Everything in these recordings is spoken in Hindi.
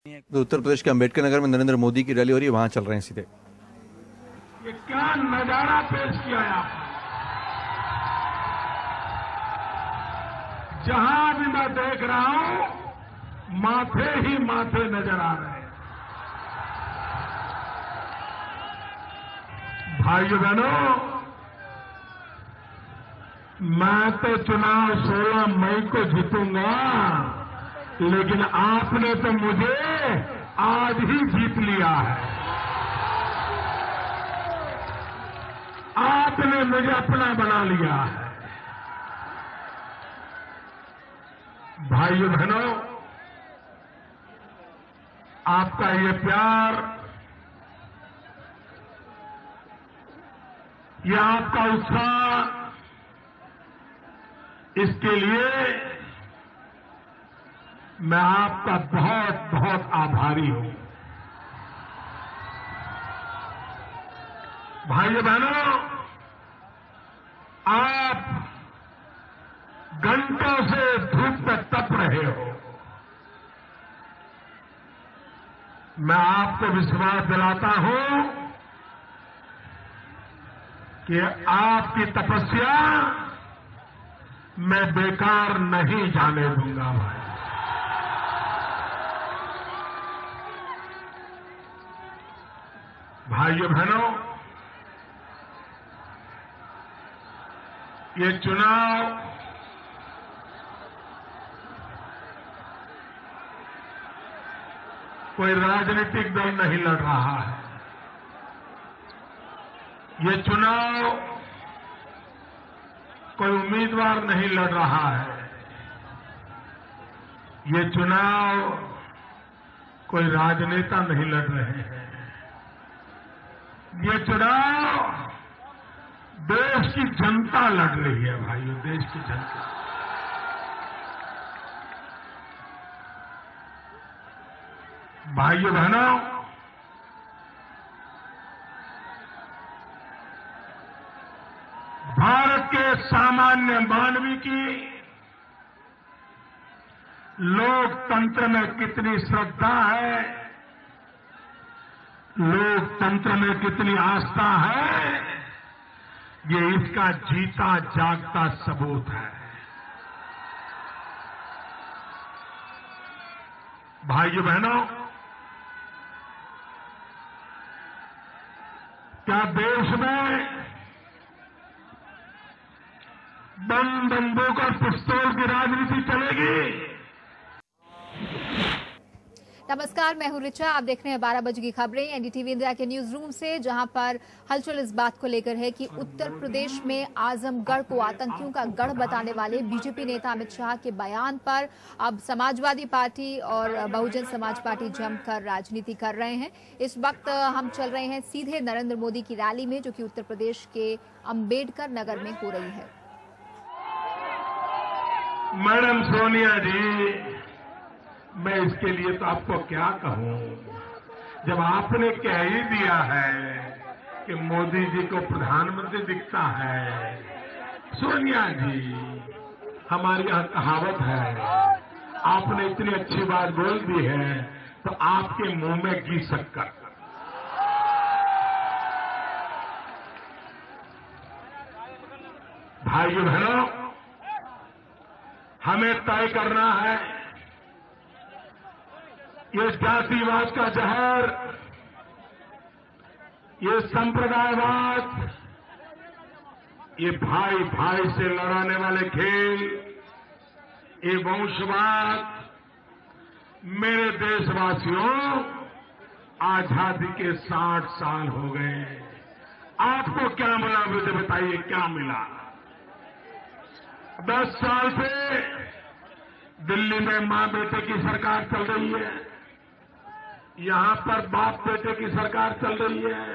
तो उत्तर प्रदेश के अंबेडकर नगर में नरेंद्र मोदी की रैली हो रही है, वहां चल रहे हैं सीधे। ये क्या नजारा पेश किया है आपने। जहां भी मैं देख रहा हूं माथे ही माथे नजर आ रहे हैं। भाइयों बहनों, मैं तो चुनाव 16 मई को जीतूंगा, लेकिन आपने तो मुझे आज ही जीत लिया है। आपने मुझे अपना बना लिया है। भाइयों बहनों, आपका ये प्यार, ये आपका उत्साह, इसके लिए मैं आपका बहुत बहुत आभारी हूं। भाइयों बहनों, आप घंटों से धूप में तप रहे हो। मैं आपको विश्वास दिलाता हूं कि आपकी तपस्या मैं बेकार नहीं जाने दूंगा। भाइयों बहनों, ये चुनाव कोई राजनीतिक दल नहीं लड़ रहा है। ये चुनाव कोई उम्मीदवार नहीं लड़ रहा है। ये चुनाव कोई राजनेता नहीं लड़ रहे हैं। ये चुनाव देश की जनता लड़ रही है। भाइयों, देश की जनता। भाइयों बहनों, भारत के सामान्य मानवी की लोकतंत्र में कितनी श्रद्धा है, लोकतंत्र में कितनी आस्था है, ये इसका जीता जागता सबूत है। भाइयों बहनों, क्या देश में बम, बंदूक और पिस्तौल की राजनीति चलेगी? नमस्कार, मैं हूं रिचा। आप देख रहे हैं 12 बजे की खबरें एनडीटीवी इंडिया के न्यूज रूम से, जहां पर हलचल इस बात को लेकर है कि उत्तर प्रदेश में आजमगढ़ को आतंकियों का गढ़ बताने वाले बीजेपी नेता अमित शाह के बयान पर अब समाजवादी पार्टी और बहुजन समाज पार्टी जमकर राजनीति कर रहे हैं। इस वक्त हम चल रहे हैं सीधे नरेंद्र मोदी की रैली में, जो कि उत्तर प्रदेश के अंबेडकर नगर में हो रही है। मैडम सोनिया जी, मैं इसके लिए तो आपको क्या कहूं, जब आपने कह ही दिया है कि मोदी जी को प्रधानमंत्री दिखता है। सोनिया जी, हमारी यहां कहावत है, आपने इतनी अच्छी बात बोल दी है तो आपके मुंह में घी शक्कर। भाइयों बहनों, हमें तय करना है, ये जातिवाद का जहर, ये संप्रदायवाद, ये भाई भाई से लड़ाने वाले खेल, ये वंशवाद, मेरे देशवासियों, आजादी के 60 साल हो गए। आपको क्या मिला मुझे बताइए, क्या मिला? 10 साल से दिल्ली में मां बेटे की सरकार चल रही है, यहां पर बाप बेटे की सरकार चल रही है,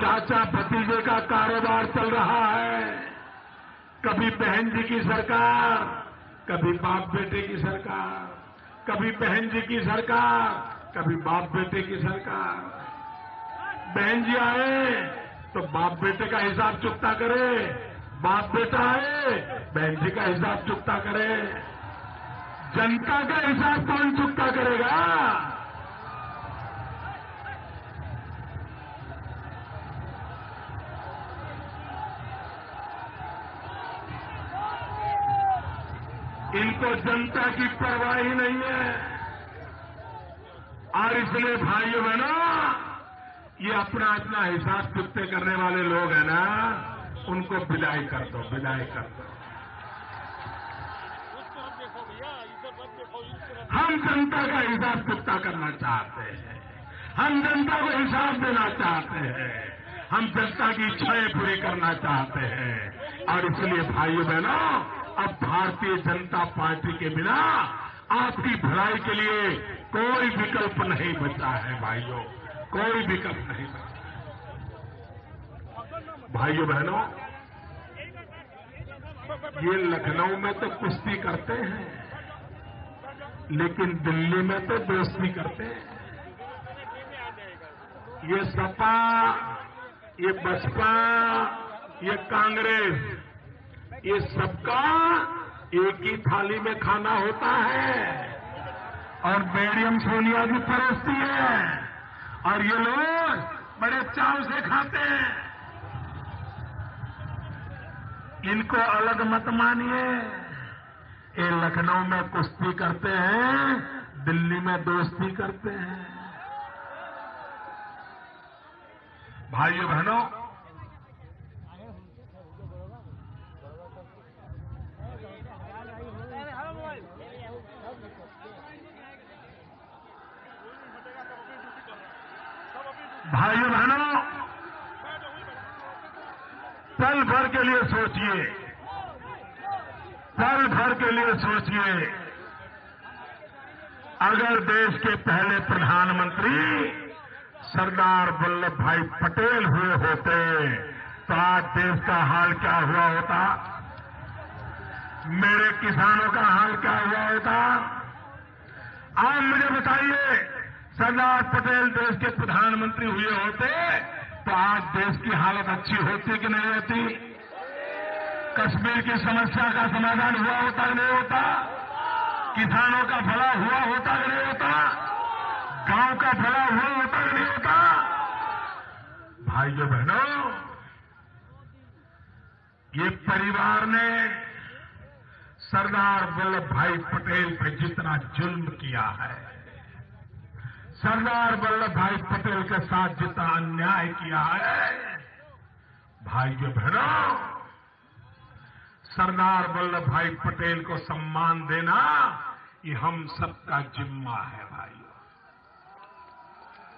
चाचा भतीजे का कारोबार चल रहा है, कभी बहन जी की सरकार, कभी बाप बेटे की सरकार, कभी बहन जी की सरकार, कभी बाप बेटे की सरकार। बहन जी आए तो बाप बेटे का हिसाब चुकता करे, बाप बेटा आए बहन जी का हिसाब चुकता करे। जनता का हिसाब कौन चुकता करेगा? उनको जनता की परवाह ही नहीं है। और इसलिए भाइयों बहनों, ये अपना अपना हिसाब चुकते करने वाले लोग हैं ना, उनको विदाई कर दो, विदाई कर दो। हम जनता का हिसाब चुकता करना चाहते हैं, हम जनता को हिसाब देना चाहते हैं, हम जनता की इच्छाएं पूरी करना चाहते हैं। और इसलिए भाइयों बहनों, अब भारतीय जनता पार्टी के बिना आपकी भलाई के लिए कोई विकल्प नहीं बचा है भाइयों, कोई विकल्प नहीं बचा। भाइयों बहनों, ये लखनऊ में तो कुश्ती करते हैं, लेकिन दिल्ली में तो दोस्ती करते हैं। ये सपा, ये बसपा, ये कांग्रेस, ये सबका एक ही थाली में खाना होता है और बेड़ियम सोनिया जी परोसती है और ये लोग बड़े चाव से खाते हैं। इनको अलग मत मानिए। ये लखनऊ में कुश्ती करते हैं, दिल्ली में दोस्ती करते हैं। भाइयों बहनों, भाइयों बहनों, पल भर के लिए सोचिए, पल भर के लिए सोचिए, अगर देश के पहले प्रधानमंत्री सरदार वल्लभ भाई पटेल हुए होते तो आज देश का हाल क्या हुआ होता, मेरे किसानों का हाल क्या हुआ होता। आप मुझे बताइए, सरदार पटेल देश के प्रधानमंत्री हुए होते तो आज देश की हालत अच्छी होती कि नहीं होती? कश्मीर की समस्या का समाधान हुआ होता कि नहीं होता? किसानों का भला हुआ होता कि नहीं होता? गांव का भला हुआ होता कि नहीं होता? भाइयों बहनों, ये परिवार ने सरदार वल्लभ भाई पटेल पर जितना जुल्म किया है, सरदार वल्लभ भाई पटेल के साथ जितना अन्याय किया है, भाइयों बहनों, सरदार वल्लभ भाई पटेल को सम्मान देना ये हम सबका जिम्मा है भाइयों।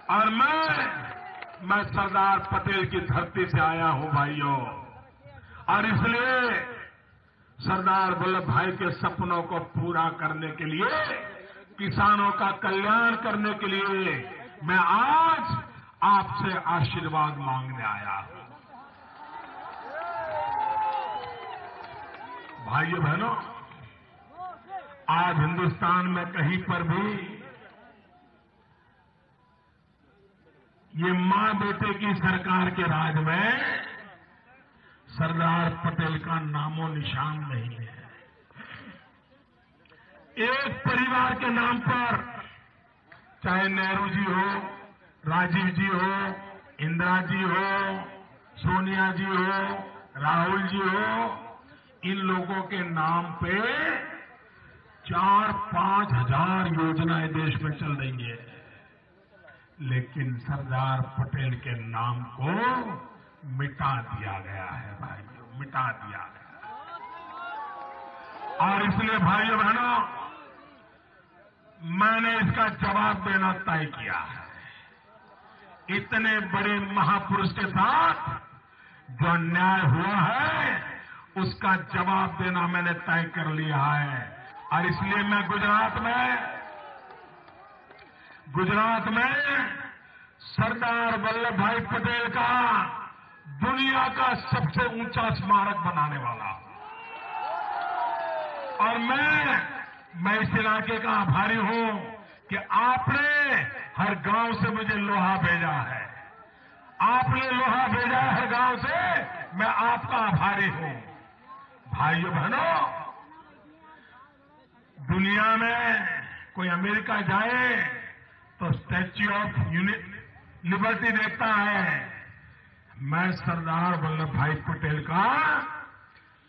और मैं सरदार पटेल की धरती से आया हूं भाइयों, और इसलिए सरदार वल्लभ भाई के सपनों को पूरा करने के लिए, किसानों का कल्याण करने के लिए मैं आज आपसे आशीर्वाद मांगने आया हूं। भाइयों बहनों, आज हिंदुस्तान में कहीं पर भी ये मां बेटे की सरकार के राज में सरदार पटेल का नामो निशान नहीं है। एक परिवार के नाम पर, चाहे नेहरू जी हो, राजीव जी हो, इंदिरा जी हो, सोनिया जी हो, राहुल जी हो, इन लोगों के नाम पे 4-5 हजार योजनाएं देश में चल रही है, लेकिन सरदार पटेल के नाम को मिटा दिया गया है भाइयों, मिटा दिया गया। और इसलिए भाइयों बहनों, मैंने इसका जवाब देना तय किया है। इतने बड़े महापुरुष के साथ जो अन्याय हुआ है, उसका जवाब देना मैंने तय कर लिया है। और इसलिए मैं गुजरात में सरदार वल्लभ भाई पटेल का दुनिया का सबसे ऊंचा स्मारक बनाने वाला, और मैं इस इलाके का आभारी हूं कि आपने हर गांव से मुझे लोहा भेजा है। आपने लोहा भेजा है हर गांव से, मैं आपका आभारी हूं। भाइयों बहनों, दुनिया में कोई अमेरिका जाए तो स्टैच्यू ऑफ लिबर्टी देखता है। मैं सरदार वल्लभ भाई पटेल का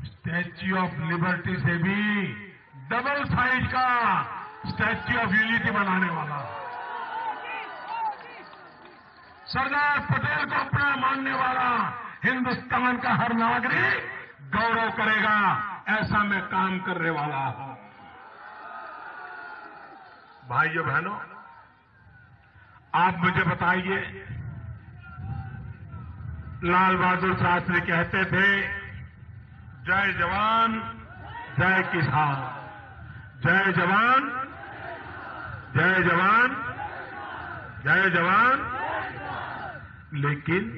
स्टैच्यू ऑफ लिबर्टी से भी डबल साइज का स्टैच्यू ऑफ यूनिटी बनाने वाला, सरदार पटेल को अपना मानने वाला हिंदुस्तान का हर नागरिक गौरव करेगा, ऐसा मैं काम करने वाला हूं। भाइयों बहनों, आप मुझे बताइए, लाल बहादुर शास्त्री कहते थे, जय जवान जय किसान, जय जवान जय जवान जय जवान। लेकिन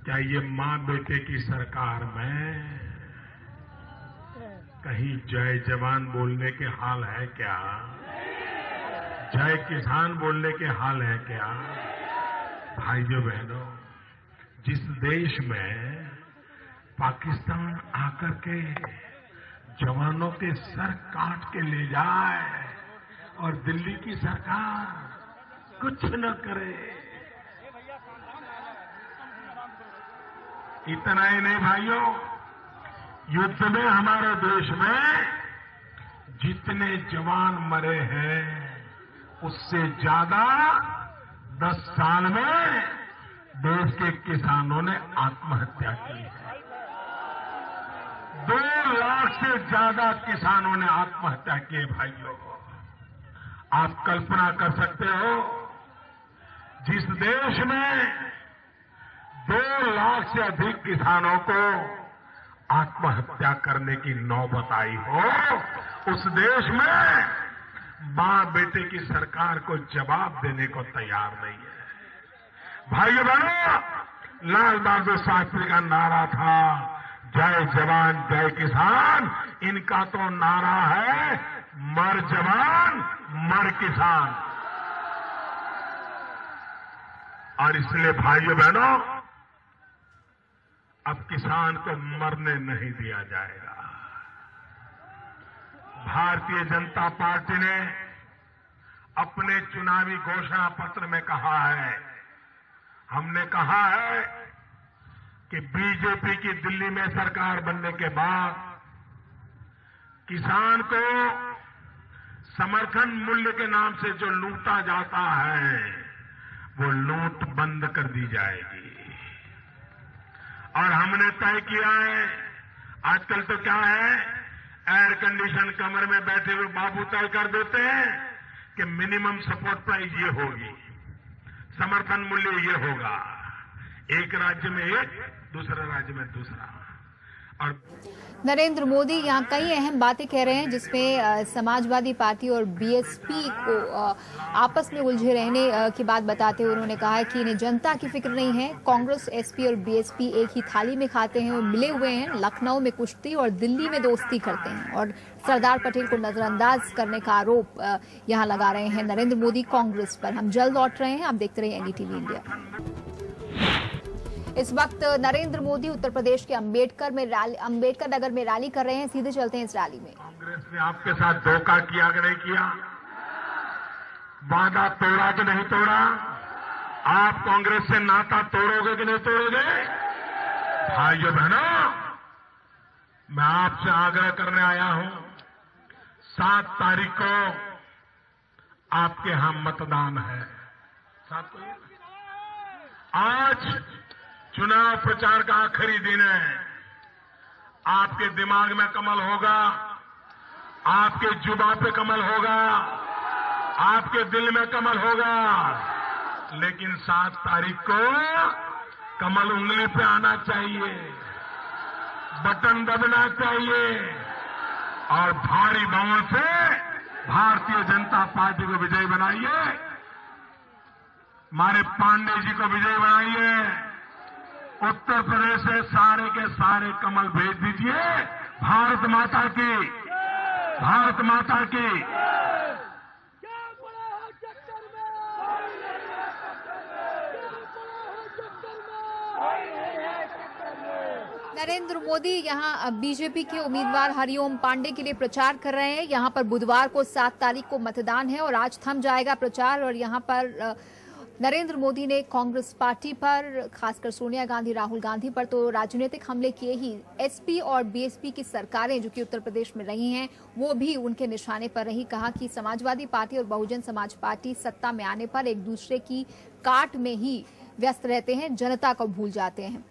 क्या ये मां बेटे की सरकार में कहीं जय जवान बोलने के हाल है क्या? जय किसान बोलने के हाल है क्या? भाइयों बहनों, जिस देश में पाकिस्तान आकर के जवानों के सर काट के ले जाए और दिल्ली की सरकार कुछ न करे, इतना ही नहीं भाइयों, युद्ध में हमारे देश में जितने जवान मरे हैं उससे ज्यादा 10 साल में देश के किसानों ने आत्महत्या की है। 2 लाख से ज्यादा किसानों ने आत्महत्या की है। भाइयों, आप कल्पना कर सकते हो, जिस देश में 2 लाख से अधिक किसानों को आत्महत्या करने की नौबत आई हो, उस देश में मां बेटे की सरकार को जवाब देने को तैयार नहीं है। भाइयों बहनों, लाल बहादुर शास्त्री का नारा था जय जवान जय किसान, इनका तो नारा है मर जवान मर किसान। और इसलिए भाइयों बहनों, अब किसान को मरने नहीं दिया जाएगा। भारतीय जनता पार्टी ने अपने चुनावी घोषणा पत्र में कहा है, हमने कहा है कि बीजेपी की दिल्ली में सरकार बनने के बाद किसान को समर्थन मूल्य के नाम से जो लूटा जाता है वो लूट बंद कर दी जाएगी। और हमने तय किया है, आजकल तो क्या है, एयर कंडीशन कमरे में बैठे हुए बाबू तय कर देते हैं कि मिनिमम सपोर्ट प्राइस ये होगी, समर्थन मूल्य ये होगा, एक राज्य में एक, दूसरे राज्य में दूसरा। और नरेंद्र मोदी यहाँ कई अहम बातें कह रहे हैं, जिसमें समाजवादी पार्टी और बीएसपी को आपस में उलझे रहने की बात बताते हुए उन्होंने कहा है कि इन्हें जनता की फिक्र नहीं है, कांग्रेस, एसपी और बीएसपी एक ही थाली में खाते हैं और मिले हुए हैं, लखनऊ में कुश्ती और दिल्ली में दोस्ती करते हैं और सरदार पटेल को नजरअंदाज करने का आरोप यहाँ लगा रहे हैं नरेंद्र मोदी कांग्रेस पर। हम जल्द लौट रहे हैं, आप देखते रहिए एनडीटीवी इंडिया। इस वक्त नरेंद्र मोदी उत्तर प्रदेश के अंबेडकर नगर में रैली कर रहे हैं। सीधे चलते हैं इस रैली में। कांग्रेस ने आपके साथ धोखा किया कि नहीं किया? वादा तोड़ा कि नहीं तोड़ा? आप कांग्रेस से नाता तोड़ोगे कि नहीं तोड़ोगे? भाइयों बहनों, मैं आपसे आग्रह करने आया हूं, 7 तारीख को आपके यहां मतदान है। 7 को आज चुनाव प्रचार का आखिरी दिन है। आपके दिमाग में कमल होगा, आपके जुबान पे कमल होगा, आपके दिल में कमल होगा, लेकिन 7 तारीख को कमल उंगली पे आना चाहिए, बटन दबना चाहिए और भारी बहुमत से भारतीय जनता पार्टी को विजयी बनाइए, हमारे पांडे जी को विजयी बनाइए। उत्तर प्रदेश से सारे के सारे कमल भेज दीजिए। भारत माता की, भारत माता की। नरेंद्र मोदी यहाँ बीजेपी के उम्मीदवार हरिओम पांडे के लिए प्रचार कर रहे हैं। यहाँ पर बुधवार को 7 तारीख को मतदान है और आज थम जाएगा प्रचार और यहाँ पर नरेंद्र मोदी ने कांग्रेस पार्टी पर, खासकर सोनिया गांधी, राहुल गांधी पर तो राजनीतिक हमले किए ही। एसपी और बीएसपी की सरकारें जो कि उत्तर प्रदेश में रही हैं, वो भी उनके निशाने पर रही। कहा कि समाजवादी पार्टी और बहुजन समाज पार्टी सत्ता में आने पर एक दूसरे की काट में ही व्यस्त रहते हैं, जनता को भूल जाते हैं।